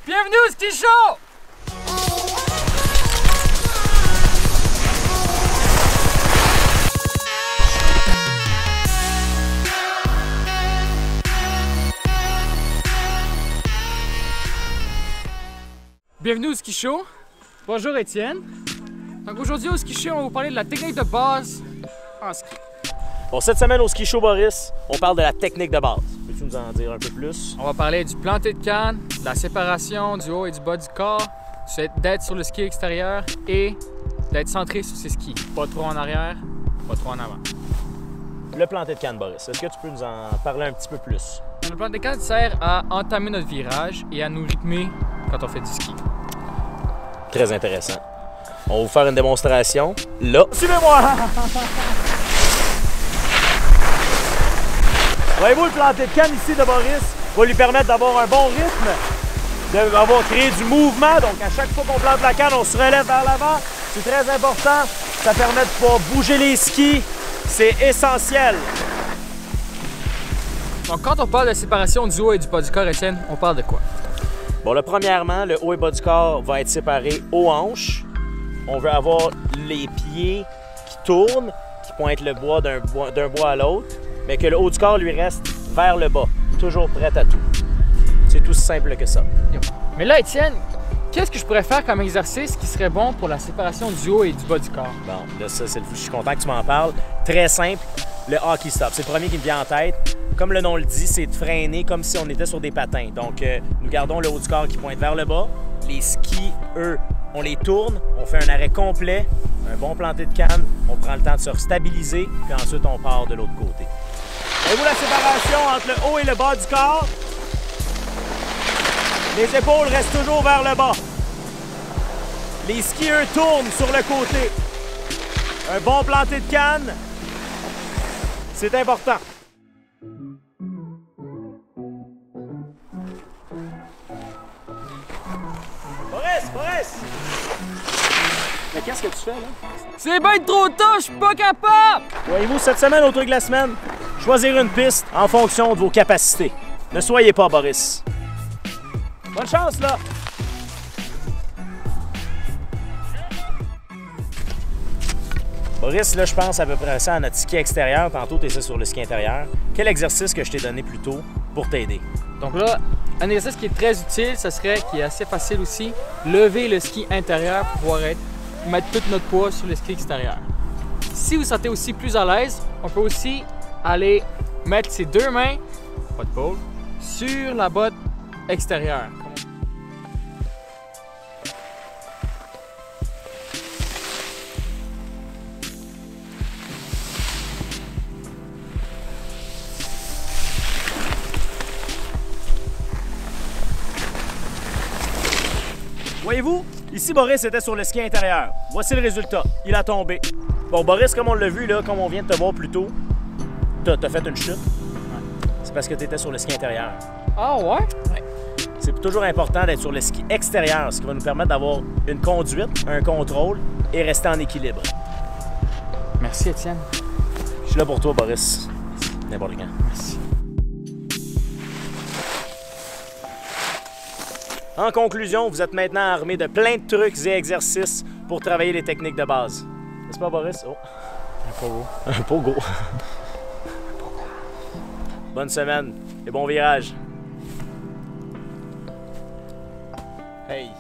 Bienvenue au Ski Show! Bienvenue au Ski Show. Bonjour Étienne. Donc aujourd'hui au Ski Show, on va vous parler de la technique de base en ski. Bon, cette semaine au Ski Show, Boris, on parle de la technique de base. Peux-tu nous en dire un peu plus? On va parler du planté de canne, de la séparation du haut et du bas du corps, d'être sur le ski extérieur et d'être centré sur ses skis. Pas trop en arrière, pas trop en avant. Le planté de canne, Boris, est-ce que tu peux nous en parler un petit peu plus? Le planté de canne sert à entamer notre virage et à nous rythmer quand on fait du ski. Très intéressant. On va vous faire une démonstration. Là, suivez-moi! Voyez-vous, le planté de canne ici de Boris va lui permettre d'avoir un bon rythme, d'avoir créé du mouvement. Donc, à chaque fois qu'on plante la canne, on se relève vers l'avant. C'est très important. Ça permet de pouvoir bouger les skis. C'est essentiel. Donc, quand on parle de séparation du haut et du bas du corps, Étienne, on parle de quoi? Bon, là, premièrement, le haut et bas du corps va être séparé aux hanches. On veut avoir les pieds qui tournent, qui pointent le bois d'un bois à l'autre, mais que le haut du corps lui reste vers le bas, toujours prêt à tout. C'est tout simple que ça. Mais là, Étienne, qu'est-ce que je pourrais faire comme exercice qui serait bon pour la séparation du haut et du bas du corps? Bon, là, ça, je suis content que tu m'en parles. Très simple, le hockey stop. C'est le premier qui me vient en tête. Comme le nom le dit, c'est de freiner comme si on était sur des patins. Donc, nous gardons le haut du corps qui pointe vers le bas. Les skis, eux, on les tourne, on fait un arrêt complet, un bon planté de canne, on prend le temps de se stabiliser, puis ensuite on part de l'autre côté. Voyez-vous la séparation entre le haut et le bas du corps? Les épaules restent toujours vers le bas. Les skis, eux, tournent sur le côté. Un bon planté de canne, c'est important. Boris! Mais qu'est-ce que tu fais, là? C'est bien trop tôt, je suis pas capable! Voyez-vous, cette semaine, au truc de la semaine, choisir une piste en fonction de vos capacités. Ne soyez pas Boris. Bonne chance, là! Boris, là, je pense à peu près ça à notre ski extérieur. Tantôt, tu étais sur le ski intérieur. Quel exercice que je t'ai donné plus tôt pour t'aider? Donc là, un exercice qui est très utile, ce serait, qui est assez facile aussi, lever le ski intérieur pour pouvoir mettre tout notre poids sur le ski extérieur. Si vous vous sentez aussi plus à l'aise, on peut aussi aller mettre ses deux mains, pas de pôle, sur la botte extérieure. Voyez-vous, ici Boris était sur le ski intérieur. Voici le résultat. Il a tombé. Bon, Boris, comme on l'a vu, là, comme on vient de te voir plus tôt, t'as fait une chute. Ouais. C'est parce que tu étais sur le ski intérieur. Ah ouais? Ouais. C'est toujours important d'être sur le ski extérieur, ce qui va nous permettre d'avoir une conduite, un contrôle et rester en équilibre. Merci, Étienne. Je suis là pour toi, Boris. N'importe quand. Merci. En conclusion, vous êtes maintenant armé de plein de trucs et exercices pour travailler les techniques de base. N'est-ce pas, Boris? Oh. Un pogo. Un pogo. Bonne semaine et bon virage. Hey.